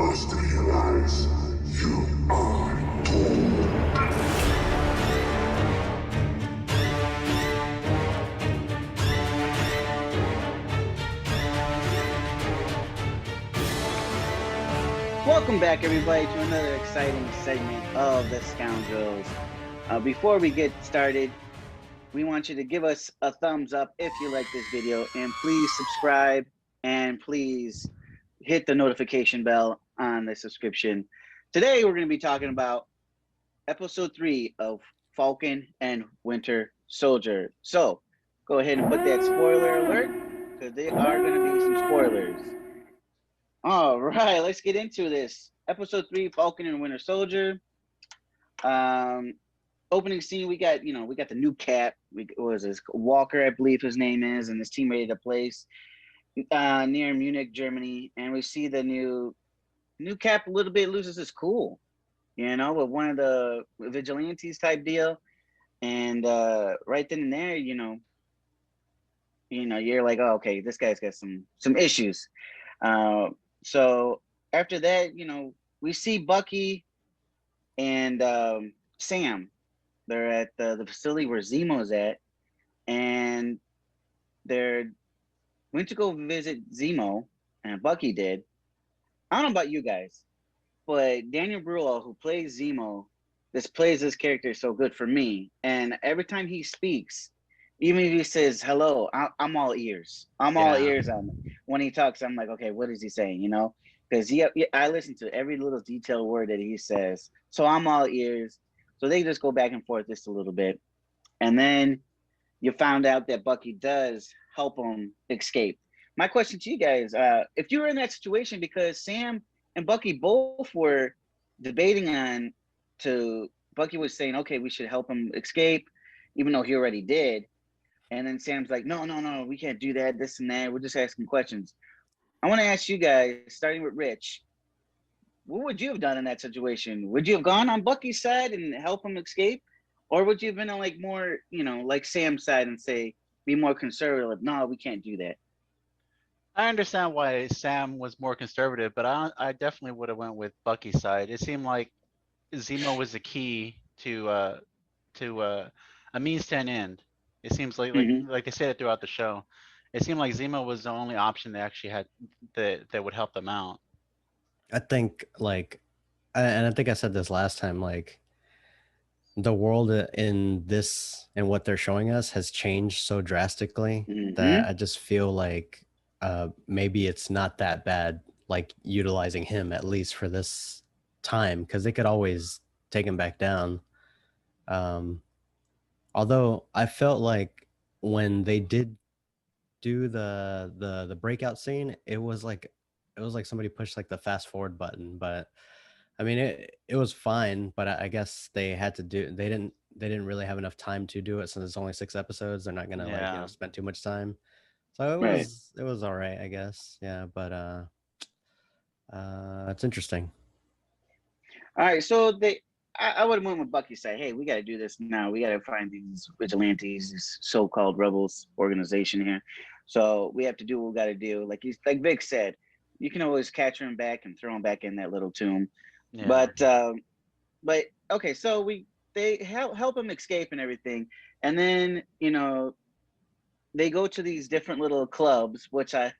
must realize you are doomed. Welcome back, everybody, to another exciting segment of the Scoundrels. Before we get started, we want you to give us a thumbs up if you like this video, and please subscribe, and please hit the notification bell on the subscription. Today, we're going to be talking about episode 3 of Falcon and Winter Soldier. So, go ahead and put that spoiler alert, because there are going to be some spoilers. All right, let's get into this. Episode 3, Falcon and Winter Soldier. Opening scene, we got the new Cap. What was this? Walker, I believe his name is, and his team ready to place near Munich, Germany. And we see the new Cap a little bit loses his cool, with one of the vigilantes type deal. And right then and there, you're like, oh, okay, this guy's got some issues. So after that, we see Bucky and Sam. They're at the facility where Zemo's at, and they're went to go visit Zemo, and Bucky did. I don't know about you guys, but Daniel Bruhl, who plays Zemo, plays this character so good for me. And every time he speaks, even if he says hello, I'm all ears. I'm all ears on when he talks. I'm like, okay, what is he saying? Because I listen to every little detailed word that he says. So I'm all ears. So they just go back and forth just a little bit. And then you found out that Bucky does help him escape. My question to you guys, if you were in that situation, because Sam and Bucky both were debating Bucky was saying, okay, we should help him escape, even though he already did. And then Sam's like, no, we can't do that, this and that. We're just asking questions. I want to ask you guys, starting with Rich, what would you have done in that situation? Would you have gone on Bucky's side and help him escape? Or would you have been on more, like Sam's side and say, be more conservative? No, we can't do that. I understand why Sam was more conservative, but I definitely would have went with Bucky's side. It seemed like Zemo was the key to a means to an end. It seems like they said it throughout the show. It seemed like Zemo was the only option they actually had that would help them out. I think and I think I said this last time, the world in this and what they're showing us has changed so drastically that I just feel like maybe it's not that bad, utilizing him at least for this time, because they could always take him back down. Although I felt like when they did do the breakout scene, it was like somebody pushed the fast forward button. But I mean, it was fine, but I guess they didn't really have enough time to do it, since it's only 6 episodes. They're not gonna spend too much time. So it was all right, I guess. Yeah, but it's interesting. All right, so I would have went with Bucky's side. Hey, we got to do this now. We got to find these vigilantes, this so-called rebels organization here. So we have to do what we got to do. Like Vic said, you can always catch him back and throw him back in that little tomb. Yeah. But okay, so they help him escape and everything, and then they go to these different little clubs, which I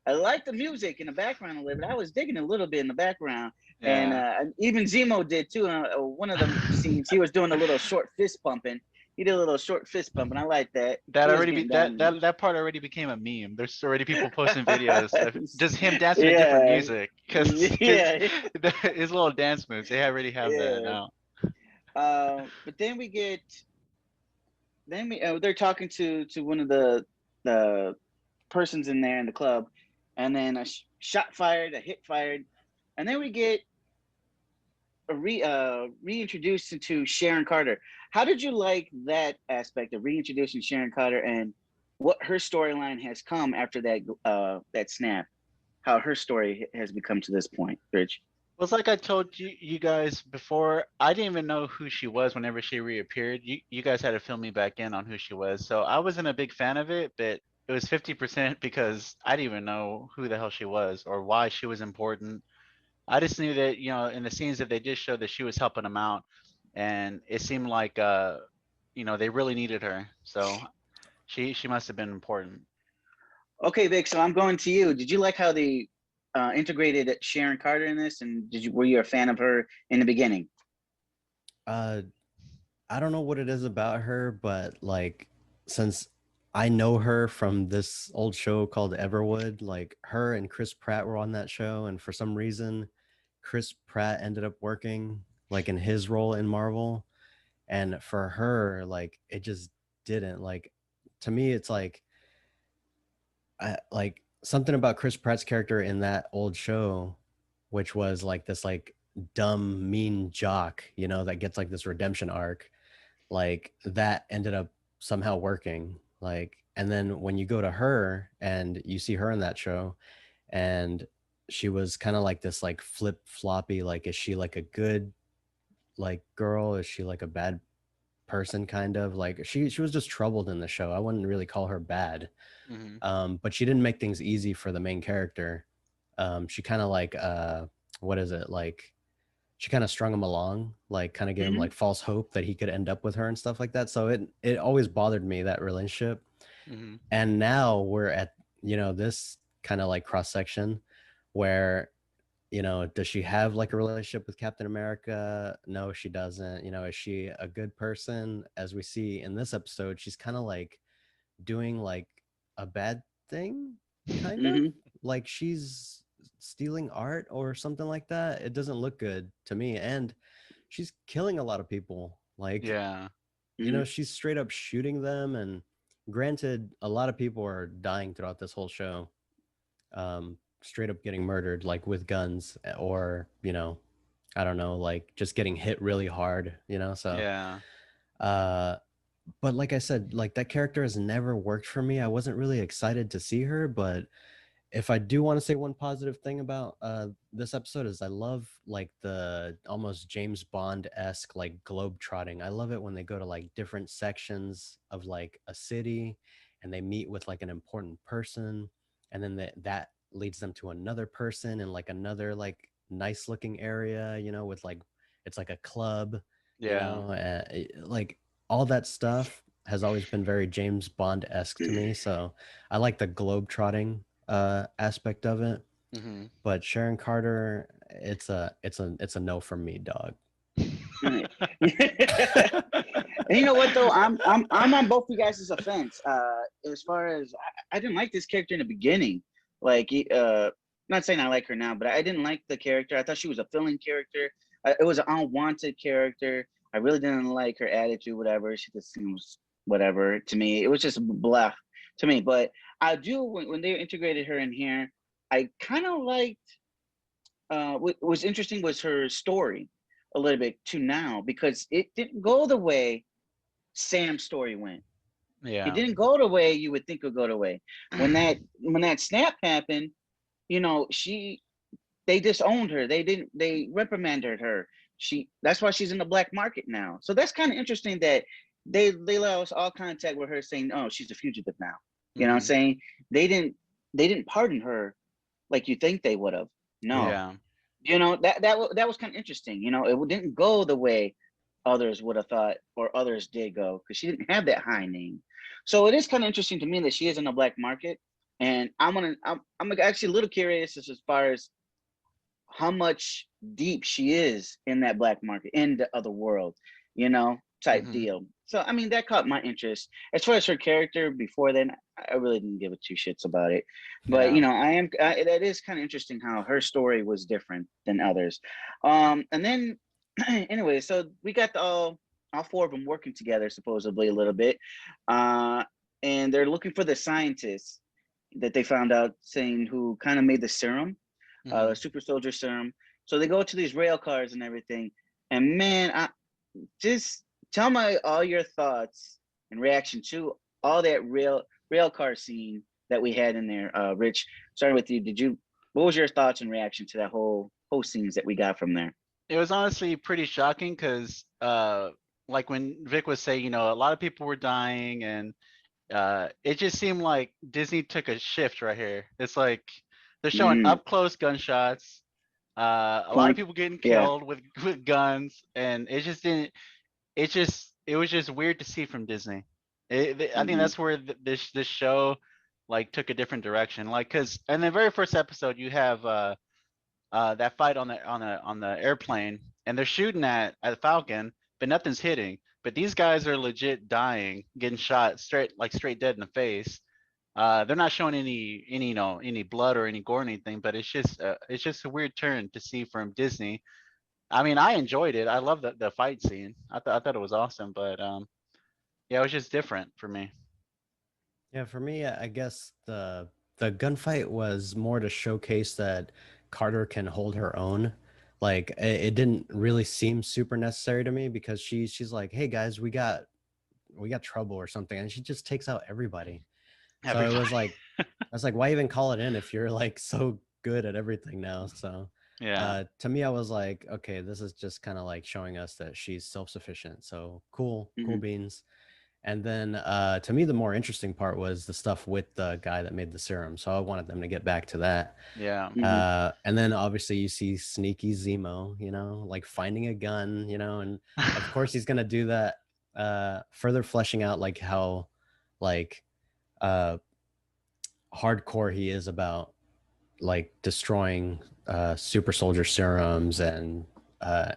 like the music in the background a little bit. I was digging a little bit in the background. Yeah. And even Zemo did too. One of the scenes, he was doing a little short fist pumping. He did a little short fist pump, and I like that. That part already became a meme. There's already people posting videos of just him dancing to different music, because his little dance moves. They already have that now. But then they're talking to one of the persons in there in the club, and then a shot fired, a hit fired, and then we get reintroduced into Sharon Carter. How did you like that aspect of reintroducing Sharon Carter, and what her storyline has come after that snap? How her story has become to this point, Rich? Well, it's like I told you guys before, I didn't even know who she was whenever she reappeared. You guys had to fill me back in on who she was. So I wasn't a big fan of it, but it was 50% because I didn't even know who the hell she was or why she was important. I just knew that, in the scenes that they did show that she was helping him out, and it seemed like they really needed her. So she must have been important. Okay, Vic. So I'm going to you. Did you like how they integrated Sharon Carter in this, and were you a fan of her in the beginning? Uh, I don't know what it is about her, but like since I know her from this old show called Everwood, like her and Chris Pratt were on that show, and for some reason, Chris Pratt ended up working like in his role in Marvel, and for her, like it just didn't. Like to me, it's like something about Chris Pratt's character in that old show, which was like this like dumb mean jock, that gets like this redemption arc, like that ended up somehow working. Like, and then when you go to her and you see her in that show, and she was kind of like this like flip floppy, like is she like a good like girl, is she like a bad person, kind of like she was just troubled in the show. I wouldn't really call her bad. Hmm. But she didn't make things easy for the main character. She kind of like what is it like, she kind of strung him along, like kind of gave him Hmm. like false hope that he could end up with her and stuff like that. So it always bothered me, that relationship. Hmm. And now we're at this kind of like cross section where does she have like a relationship with Captain America? No, she doesn't. Is she a good person? As we see in this episode, she's kind of like doing like a bad thing, kind of Hmm. like she's stealing art or something like that. It doesn't look good to me. And she's killing a lot of people. Like, Yeah. Hmm. she's straight up shooting them. And granted, a lot of people are dying throughout this whole show, straight up getting murdered, like with guns, or, I don't know, like just getting hit really hard, so Yeah. uh but like I said, like that character has never worked for me. I wasn't really excited to see her, but if I do want to say one positive thing about this episode is I love like the almost James Bond-esque like globe trotting. I love it when they go to like different sections of like a city and they meet with like an important person, and then that leads them to another person in like another like nice looking area, with like it's like a club, Yeah. like all that stuff has always been very James Bond-esque to me. So I like the globe trotting aspect of it. Hmm. But Sharon Carter, it's a no from me, dog. And you know what though? I'm on both you guys' offense. As far as I didn't like this character in the beginning. Like, not saying I like her now, but I didn't like the character. I thought she was a filling character. It was an unwanted character. I really didn't like her attitude, whatever. She just seems whatever to me. It was just blah to me. But I do when they integrated her in here, I kind of liked. What was interesting was her story a little bit too now, because it didn't go the way Sam's story went. It Yeah. didn't go the way you would think it would go the way. When that snap happened, she they disowned her. They reprimanded her. That's why she's in the black market now. So that's kind of interesting that they lost all contact with her, saying, "Oh, she's a fugitive now." You know what I'm Hmm. saying? They didn't they didn't pardon her like you think they would have. No. Yeah. That was kind of interesting. It didn't go the way others would have thought, or others did go, because she didn't have that high name. So it is kind of interesting to me that she is in the black market, and I'm actually a little curious as far as how much deep she is in that black market, in the other world, type Hmm. deal. So I mean, that caught my interest. As far as her character before then, I really didn't give a two shits about it. But Yeah. that is kind of interesting how her story was different than others. And then anyway, so we got all four of them working together supposedly a little bit, uh, and they're looking for the scientists that they found out, saying who kind of made the serum, Hmm. super soldier serum. So they go to these rail cars and everything. And man, just tell me all your thoughts and reaction to all that rail car scene that we had in there. Rich, starting with you, what was your thoughts and reaction to that whole scenes that we got from there? It was honestly pretty shocking because, like when Vic was saying, a lot of people were dying, and it just seemed like Disney took a shift right here. It's like they're showing Mm, up close gunshots. A lot of Point. people getting Yeah. killed with guns, and it just didn't. It was just weird to see from Disney. I think Hmm. that's where this show like took a different direction. Like, cause in the very first episode, you have that fight on the airplane, and they're shooting at the Falcon, but nothing's hitting. But these guys are legit dying, getting shot straight dead in the face. They're not showing any any blood or any gore or anything, but it's just a weird turn to see from Disney. I mean, I enjoyed it. I love the fight scene. I thought it was awesome, but yeah, it was just different for me. Yeah, for me, I guess the gunfight was more to showcase that Carter can hold her own. Like it didn't really seem super necessary to me because she's like, "Hey guys, we got trouble or something," and she just takes out everybody. So it Everybody. was like, I was like, why even call it in if you're like so good at everything now? So Yeah. to me, I was like, okay, this is just kind of like showing us that she's self-sufficient. So cool Hmm. beans. And then to me, the more interesting part was the stuff with the guy that made the serum. So I wanted them to get back to that. Yeah. Hmm. And then obviously you see sneaky Zemo, like finding a gun, and of course he's gonna do that. Further fleshing out like how like uh, hardcore he is about like destroying super soldier serums and uh,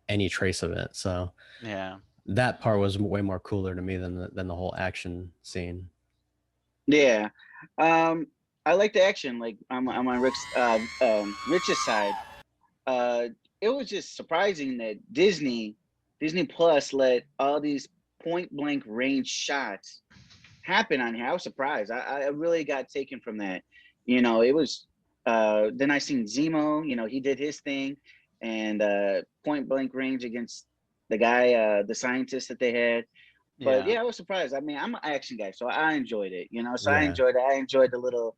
any trace of it. So Yeah. that part was way more cooler to me than the whole action scene. Yeah. I like the action. Like I'm on Rich's side. Uh, it was just surprising that Disney Plus let all these point blank range shots happen on here. I was surprised. I really got taken from that. It was then I seen Zemo, he did his thing, and point blank range against the guy, the scientist that they had. But Yeah. yeah, I was surprised. I mean, I'm an action guy, so I enjoyed it, so I Yeah. enjoyed it. I enjoyed the little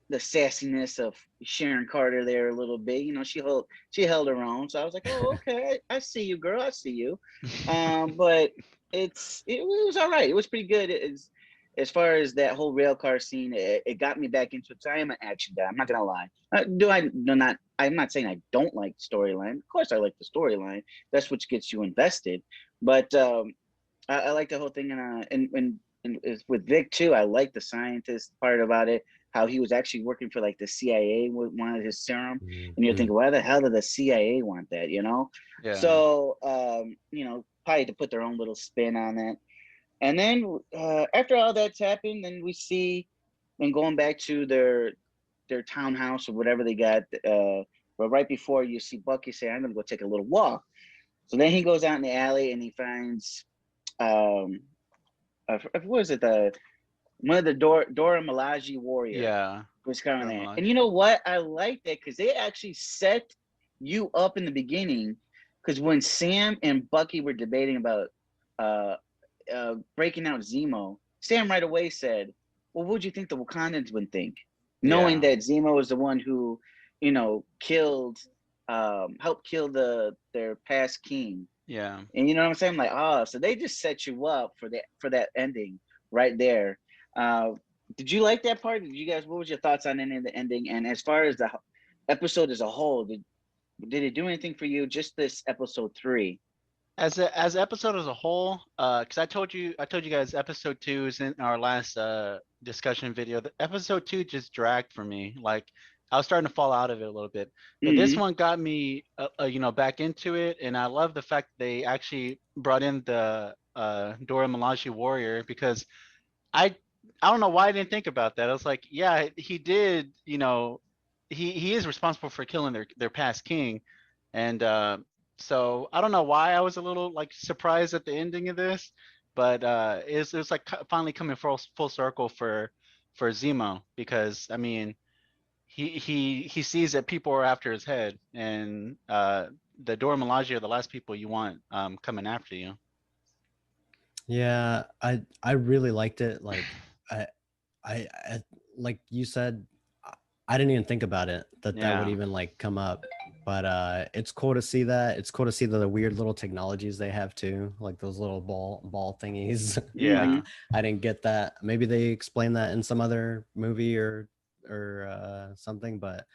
the sassiness of Sharon Carter there a little bit. She held her own. So I was like, oh, okay, I see you, girl. I see you. But it was all right. It was pretty good. As far as that whole rail car scene, it got me back into it. So I am an action guy. I'm not gonna lie. I'm not saying I don't like storyline. Of course, I like the storyline. That's what gets you invested. But I like the whole thing, and with Vic too. I like the scientist part about it. How he was actually working for like the CIA with one of his serum, and you're Mhm. thinking, why the hell did the CIA want that? Yeah. So probably to put their own little spin on that. And then after all that's happened, then we see them going back to their townhouse or whatever they got. But right before you see Bucky say, "I'm gonna go take a little walk." So then he goes out in the alley and he finds um what is it, the one of the Dora Milaje warrior Yeah. was coming there. And Dramatic. you know what, I like that because they actually set you up in the beginning, because when Sam and Bucky were debating about uh breaking out Zemo, Sam right away said, well, what would you think the Wakandans would think, knowing Yeah. that Zemo was the one who killed helped kill their past king. Yeah. And you know what I'm saying? Like, so they just set you up for that ending right there. Uh, did you like that part? Did you guys? What was your thoughts on any of the ending? And as far as the episode as a whole, did it do anything for you? Just this episode 3. As episode as a whole, because I told you guys episode 2 is in our last discussion video. The episode 2 just dragged for me. Like I was starting to fall out of it a little bit, but this Mm-hmm. one got me, back into it, and I love the fact they actually brought in the Dora Milaje warrior because I I don't know why I didn't think about that. I was like, yeah, he did, he is responsible for killing their past king, and so I don't know why I was a little like surprised at the ending of this, but it was like finally coming full circle for Zemo because I mean he sees that people are after his head, and the Dora Milaje are the last people you want coming after you. Yeah, I really liked it. Like I, I like you said, I didn't even think about it that would Yeah, even like come up. But it's cool to see that. It's cool to see the weird little technologies they have too, like those little ball thingies. Like Mm-hmm. yeah, I didn't get that. Maybe they explain that in some other movie or something. But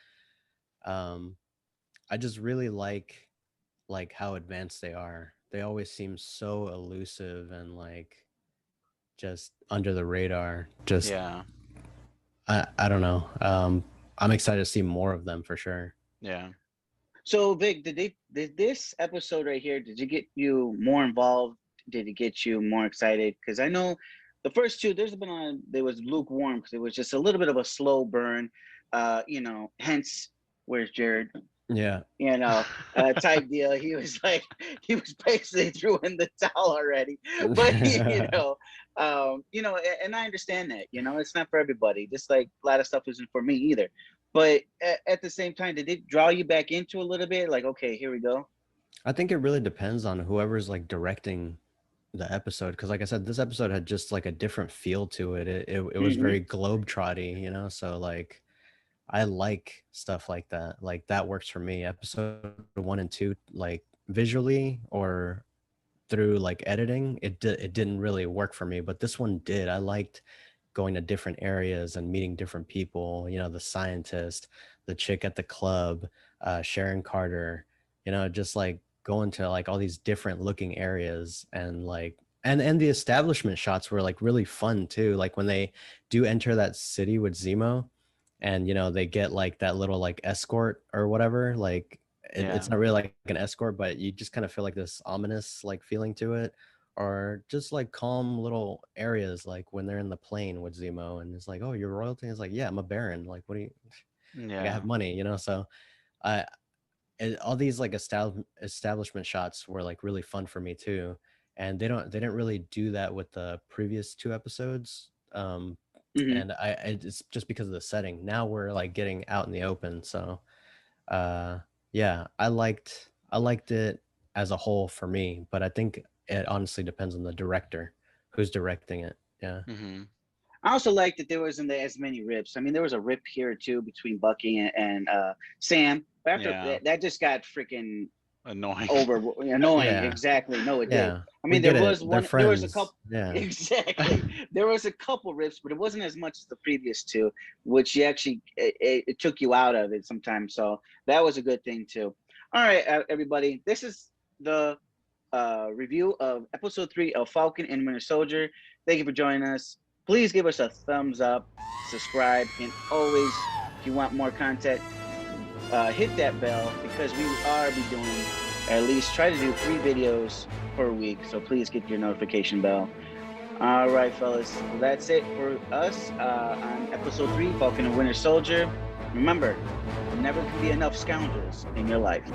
I just really like how advanced they are. They always seem so elusive and like just under the radar. Just Yeah. I don't know. I'm excited to see more of them for sure. Yeah. So Vic, did this episode right here, did it get you more involved? Did it get you more excited? Because I know the first two, there was lukewarm because it was just a little bit of a slow burn. Hence where's Jared? Yeah. Type deal. He was basically threw in the towel already. But and I understand that. It's not for everybody. Just like a lot of stuff isn't for me either. But at the same time, did it draw you back into a little bit? Like, okay, here we go. I think it really depends on whoever's like directing the episode, because like I said, this episode had just like a different feel to it. It was very globe-trotty, so like I like stuff like that. Like that works for me. Episode 1 and 2, like visually or through like editing, it didn't really work for me, but this one did. I liked going to different areas and meeting different people, the scientist, the chick at the club, Sharon Carter, just like going to like all these different looking areas, and like and the establishment shots were like really fun too. Like when they do enter that city with Zemo, and they get like that little like escort or whatever, like it's not really like an escort, but you just kind of feel like this ominous like feeling to it. Or just like calm little areas, like when they're in the plane with Zemo and it's like, oh, you're royalty. It's like, yeah, I'm a baron. Like, what do you, like, I have money, so all these like establishment shots were like really fun for me too. And they didn't really do that with the previous 2 episodes. And it's just because of the setting. Now we're like getting out in the open. So yeah, I liked it as a whole for me, but I think it honestly depends on the director who's directing it. Yeah. I also like that there wasn't as many rips. I mean, there was a rip here or two between Bucky and Sam, but after that just got freaking annoying. Annoying. Yeah. Exactly. No, it did. Yeah. I mean, there was a couple. Yeah. Exactly. There was a couple rips, but it wasn't as much as the previous 2, which you actually it took you out of it sometimes. So that was a good thing too. All right, everybody. This is the review of episode 3 of Falcon and Winter Soldier. Thank you for joining us. Please give us a thumbs up, subscribe, and always, if you want more content, hit that bell, because we are doing, at least try to do 3 videos per week. So please get your notification bell. All right, fellas, that's it for us on episode 3, Falcon and Winter Soldier. Remember, there never can be enough scoundrels in your life.